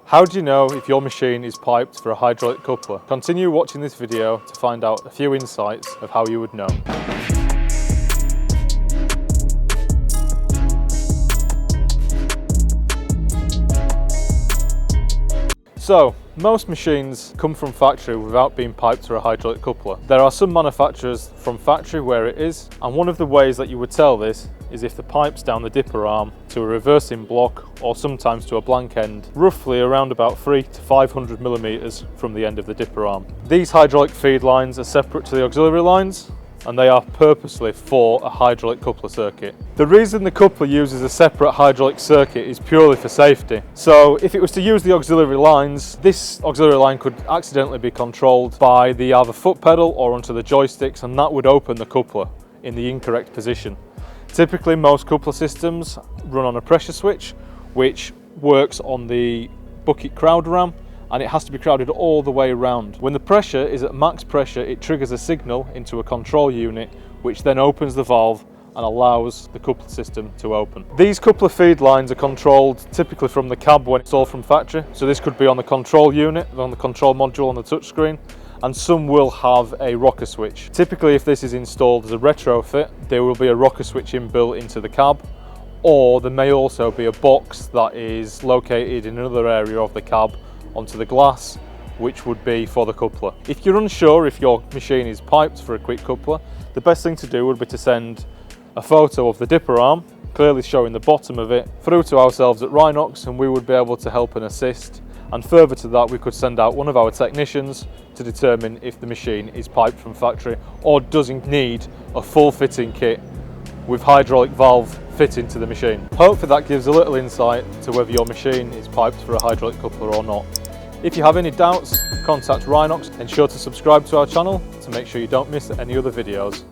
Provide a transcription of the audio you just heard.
How do you know if your machine is piped for a hydraulic coupler? Continue watching this video to find out a few insights of how you would know. So, most machines come from factory without being piped through a hydraulic coupler. There are some manufacturers from factory where it is, and one of the ways that you would tell this is if the pipe's down the dipper arm to a reversing block or sometimes to a blank end, roughly around about 300 to 500 millimeters from the end of the dipper arm. These hydraulic feed lines are separate to the auxiliary lines, and they are purposely for a hydraulic coupler circuit. The reason the coupler uses a separate hydraulic circuit is purely for safety. So if it was to use the auxiliary lines, this auxiliary line could accidentally be controlled by the either foot pedal or onto the joysticks, and that would open the coupler in the incorrect position. Typically most coupler systems run on a pressure switch which works on the bucket crowd ram, and it has to be crowded all the way around. When the pressure is at max pressure, it triggers a signal into a control unit which then opens the valve and allows the coupler system to open. These coupler feed lines are controlled typically from the cab when it's all from factory, so this could be on the control unit, on the control module on the touchscreen, and some will have a rocker switch. Typically if this is installed as a retrofit, there will be a rocker switch inbuilt into the cab, or there may also be a box that is located in another area of the cab onto the glass, which would be for the coupler. If you're unsure if your machine is piped for a quick coupler, the best thing to do would be to send a photo of the dipper arm, clearly showing the bottom of it, through to ourselves at Rhinox, and we would be able to help and assist. And further to that, we could send out one of our technicians to determine if the machine is piped from factory or doesn't need a full fitting kit with hydraulic valve fitting to the machine. Hopefully that gives a little insight to whether your machine is piped for a hydraulic coupler or not. If you have any doubts, contact Rhinox. Ensure to subscribe to our channel to make sure you don't miss any other videos.